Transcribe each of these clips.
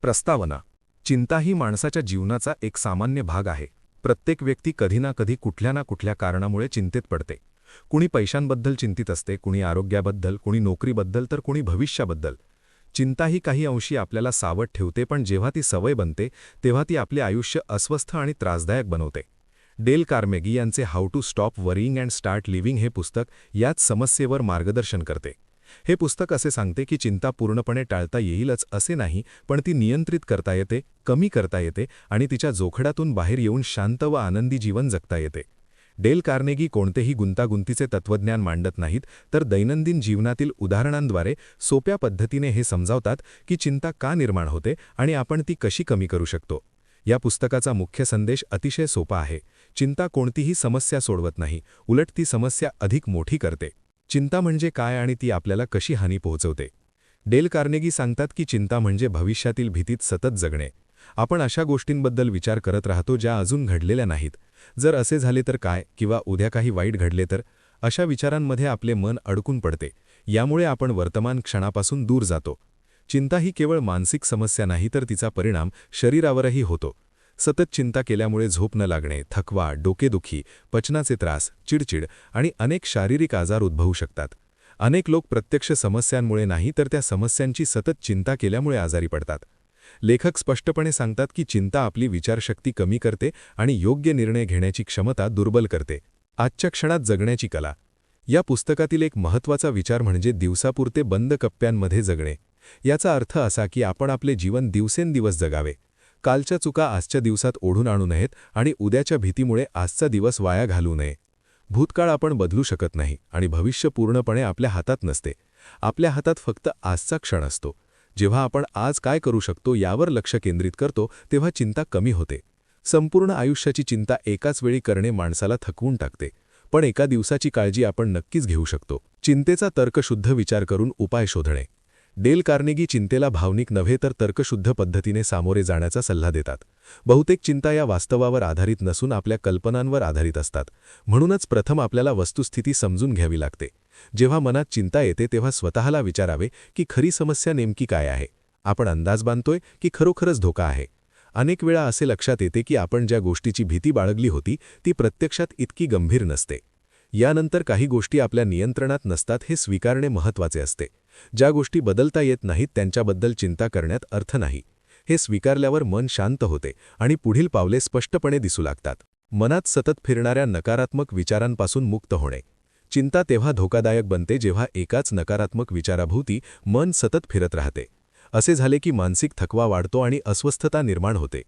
प्रस्तावना. चिंता ही माणसाच्या जीवनाचा एक सामान्य भाग आहे. प्रत्येक व्यक्ती कधी ना कधी कुठल्या ना कुठल्या कारणामुळे चिंतेत पडते. कुणी पैशांबद्दल चिंतित असते, कुणी आरोग्याबद्दल, कुणी नोकरीबद्दल, तर कुणी भविष्याबद्दल. चिंता ही काही अंशी आपल्याला सावध ठेवते, पण जेव्हा ती सवय बनते तेव्हा ती आपले आयुष्य अस्वस्थ आणि त्रासदायक बनवते. डेल कार्नेगी यांचे how to stop worrying and start living हे पुस्तक याच समस्येवर मार्गदर्शन करते. हे पुस्तक असे सांगते की चिंता पूर्णपणे टाळता येईलच असे नाही, पण ती नियंत्रित करता येते, कमी करता येते आणि तिच्या जोखडातून बाहेर येऊन शांत व आनंदी जीवन जगता येते. डेल कार्नेगी कोणतेही गुंतागुंतीचे तत्त्वज्ञान मांडत नाहीत, तर दैनंदिन जीवनातील उदाहरणांद्वारे सोप्या पद्धतीने हे समजावतात की चिंता का निर्माण होते आणि आपण ती कशी कमी करू शकतो. या पुस्तकाचा मुख्य संदेश अतिशय सोपा आहे. चिंता कोणतीही समस्या सोडवत नाही, उलट ती समस्या अधिक मोठी करते. चिंता म्हणजे काय आणि ती आपल्याला कशी हानी पोहोचवते. डेल कार्नेगी सांगतात की चिंता म्हणजे भविष्यातील भीतीत सतत जगणे. आपण अशा गोष्टींबद्दल विचार करत राहतो ज्या अजून घडलेल्या नाहीत. जर असे झाले तर काय, किंवा उद्या काही वाईट घडले तर, अशा विचारांमध्ये आपले मन अडकून पडते. यामुळे आपण वर्तमान क्षणापासून दूर जातो. चिंता ही केवळ मानसिक समस्या नाही, तर तिचा परिणाम शरीरावरही होतो. सतत चिंता केल्यामुळे झोप न लागणे, थकवा, डोकेदुखी, पचनाचे त्रास, चिडचिड आणि अनेक शारीरिक आजार उद्भवू शकतात. अनेक लोक प्रत्यक्ष समस्यांमुळे नाही, तर त्या समस्यांची सतत चिंता केल्यामुळे आजारी पडतात. लेखक स्पष्टपणे सांगतात की चिंता आपली विचारशक्ती कमी करते आणि योग्य निर्णय घेण्याची क्षमता दुर्बल करते. आजच्या क्षणात जगण्याची कला. या पुस्तकातील एक महत्त्वाचा विचार म्हणजे दिवसापुरते बंद कप्प्यांमध्ये जगणे. याचा अर्थ असा की आपण आपले जीवन दिवसेंदिवस जगावे. कालच्या चुका आजच्या दिवसात ओढून आणू नयेत आणि उद्याच्या भीतीमुळे आजचा दिवस वाया घालवू नये. भूतकाळ आपण बदलू शकत नाही आणि भविष्य पूर्णपणे आपल्या हातात नसते. आपल्या हातात फक्त आजचा क्षण असतो. जेव्हा आपण आज काय करू शकतो यावर लक्ष केंद्रित करतो तेव्हा चिंता कमी होते. संपूर्ण आयुष्याची चिंता एकाच वेळी करणे माणसाला थकवून टाकते, पण एका दिवसाची काळजी आपण नक्कीच घेऊ शकतो. चिंतेचा तर्कशुद्ध विचार करून उपाय शोधणे. डेल कार्नेगी चिंतेला भावनिक नव्हे तर तर्कशुद्ध पद्धतीने सामोरे जाण्याचा सल्ला देतात. बहुतेक चिंता या वास्तवावर आधारित नसून आपल्या कल्पनांवर आधारित असतात. म्हणूनच प्रथम आपल्याला वस्तुस्थिती समजून घ्यावी लागते. जेव्हा मनात चिंता येते तेव्हा स्वतःला विचारावे की खरी समस्या नेमकी काय आहे. आपण अंदाज बांधतोय की खरोखरच धोका आहे. अनेक वेळा असे लक्षात येते की आपण ज्या गोष्टीची भीती बाळगली होती ती प्रत्यक्षात इतकी गंभीर नसते. यानंतर काही गोष्टी आपल्या नियंत्रणात नसतात हे स्वीकारणे महत्त्वाचे असते. ज्या गोष्टी बदलता येत नाहीत त्यांच्याबद्दल चिंता करण्यात अर्थ नाही. हे स्वीकारल्यावर मन शांत होते आणि पुढील पावले स्पष्टपणे दिसू लागतात. मनात सतत फिरणाऱ्या नकारात्मक विचारांपासून मुक्त होणे. चिंता तेव्हा धोकादायक बनते जेव्हा एकाच नकारात्मक विचाराभोवती मन सतत फिरत राहते. असे झाले की मानसिक थकवा वाढतो आणि अस्वस्थता निर्माण होते.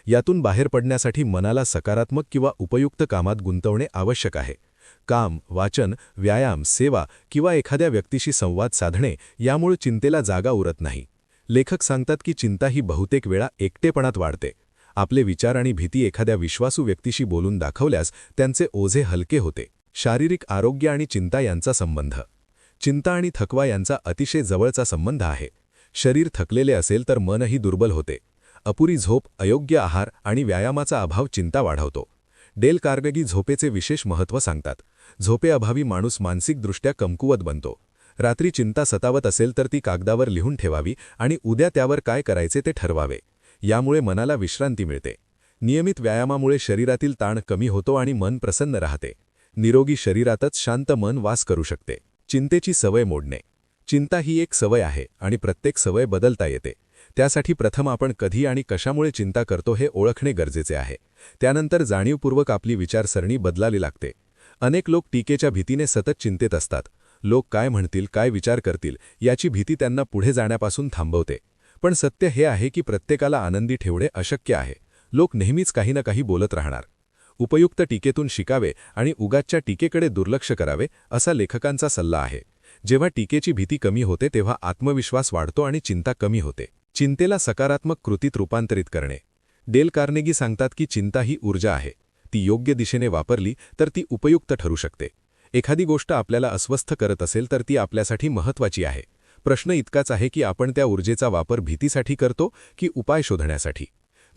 यातून बाहेर पडण्यासाठी मनाला सकारात्मक किंवा उपयुक्त कामात गुंतवणे आवश्यक आहे. काम, वाचन, व्यायाम, सेवा किंवा एखाद्या व्यक्तीशी संवाद साधणे यामुळे चिंतेला जागा उरत नाही. लेखक सांगतात की चिंता ही बहुतेक वेळा एकटेपणात वाढते. आपले विचार आणि भीती एखाद्या विश्वासू व्यक्तीशी बोलून दाखवल्यास त्यांचे ओझे हलके होते. शारीरिक आरोग्य आणि चिंता यांचा संबंध. चिंता आणि थकवा यांचा अतिशय जवळचा संबंध आहे. शरीर थकलेले असेल तर मनही दुर्बल होते. अपुरी झोप, अयोग्य आहार आणि व्यायामाचा अभाव चिंता वाढवतो. डेल कार्नेगी झोपेचे विशेष महत्त्व सांगतात. झोपेअभावी माणूस मानसिकदृष्ट्या कमकुवत बनतो. रात्री चिंता सतावत असेल तर ती कागदावर लिहून ठेवावी आणि उद्या त्यावर काय करायचे ते ठरवावे. यामुळे मनाला विश्रांती मिळते. नियमित व्यायामामुळे शरीरातील ताण कमी होतो आणि मन प्रसन्न राहते. निरोगी शरीरातच शांत मन वास करू शकते. चिंतेची सवय मोडणे. चिंता ही एक सवय आहे आणि प्रत्येक सवय बदलता येते. त्यासाठी प्रथम आपण कधी आणि कशामुळे चिंता करतो हे ओळखणे गरजेचे आहे. त्यानंतर जाणीवपूर्वक आपली विचारसरणी बदलावी लागते. अनेक लोक टीकेच्या भीतीने सतत चिंतेत असतात. लोक काय म्हणतील, काय विचार करतील याची भीती त्यांना पुढे जाण्यापासून थांबवते. पण सत्य हे आहे की प्रत्येकाला आनंदी ठेवणे अशक्य आहे. लोक नेहमीच काही ना काही बोलत राहणार. उपयुक्त टीकेतून शिकावे आणि उगाचच्या टीकेकडे दुर्लक्ष करावे असा लेखकांचा सल्ला आहे. जेव्हा टीकेची भीती कमी होते तेव्हा आत्मविश्वास वाढतो आणि चिंता कमी होते. चिंतेला सकारात्मक कृतीत रूपांतरित करणे. डेल कार्नेगी सांगतात की चिंता ही ऊर्जा आहे. ती योग्य दिशेने वापरली तर ती उपयुक्त ठरू शकते. एखादी गोष्ट आपल्याला अस्वस्थ करत असेल तर ती आपल्यासाठी महत्त्वाची आहे. प्रश्न इतकाच आहे की आपण त्या ऊर्जेचा वापर भीतीसाठी करतो की उपाय शोधण्यासाठी.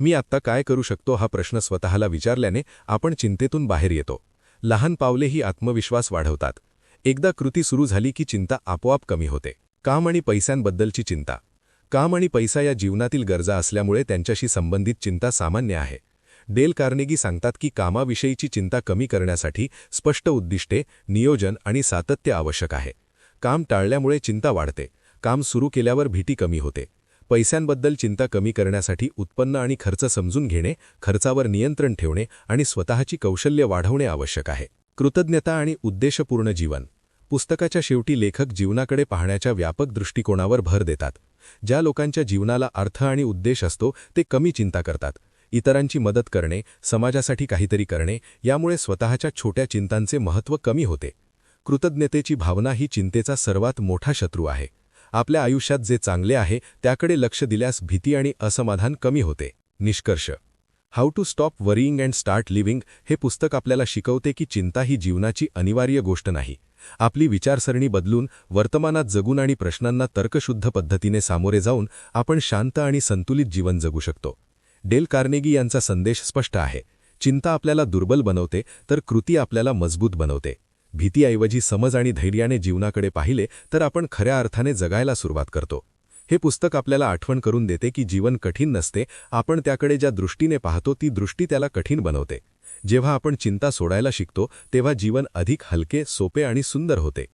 मी आत्ता काय करू शकतो हा प्रश्न स्वतःला विचारल्याने आपण चिंतेतून बाहेर येतो. लहान पावले ही आत्मविश्वास वाढवतात. एकदा कृती सुरू झाली की चिंता आपोआप कमी होते. काम आणि पैशांबद्दलची चिंता. काम आणि पैसा या जीवनातील गरजा असल्यामुळे त्यांच्याशी संबंधित चिंता सामान्य आहे. डेल कार्नेगी सांगतात की कामाविषयीची चिंता कमी करण्यासाठी स्पष्ट उद्दिष्टे, नियोजन आणि सातत्य आवश्यक आहे. काम टाळल्यामुळे चिंता वाढते. काम सुरू केल्यावर भीती कमी होते. पैशांबद्दल चिंता कमी करण्यासाठी उत्पन्न आणि खर्च समजून घेणे, खर्चावर नियंत्रण ठेवणे आणि स्वतःची कौशल्य वाढवणे आवश्यक आहे. कृतज्ञता आणि उद्देशपूर्ण जीवन. पुस्तकाच्या शेवटी लेखक जीवनाकडे पाहण्याच्या व्यापक दृष्टिकोनावर भर देतात. ज्या लोकांच्या जीवनाला अर्थ आणि उद्देश असतो ते कमी चिंता करतात. इतरांची मदत करणे, समाजासाठी काहीतरी करणे, यामुळे स्वतःच्या छोट्या चिंतांचे महत्त्व कमी होते. कृतज्ञतेची भावना ही चिंतेचा सर्वात मोठा शत्रू आहे. आपल्या आयुष्यात जे चांगले आहे त्याकडे लक्ष दिल्यास भीती आणि असमाधान कमी होते. निष्कर्ष. How to stop worrying and start living हे पुस्तक आपल्याला शिकवते की चिंता ही जीवनाची अनिवार्य गोष्ट नाही. आपली विचारसरणी बदलून, वर्तमानात जगून आणि प्रश्नांना तर्कशुद्ध पद्धतीने सामोरे जाऊन आपण शांत आणि संतुलित जीवन जगू शकतो. डेल कार्नेगी यांचा संदेश स्पष्ट आहे. चिंता आपल्याला दुर्बल बनवते, तर कृती आपल्याला मजबूत बनवते. भीतीऐवजी समज आणि धैर्याने जीवनाकडे पाहिले तर आपण खऱ्या अर्थाने जगायला सुरुवात करतो. हे पुस्तक आपल्याला आठवण करून देते की जीवन कठीण नसते, आपण त्याकडे ज्या दृष्टीने पाहतो ती दृष्टी त्याला कठीण बनवते. जेव्हा आपण चिंता सोडायला शिकतो तेव्हा जीवन अधिक हलके, सोपे आणि सुंदर होते.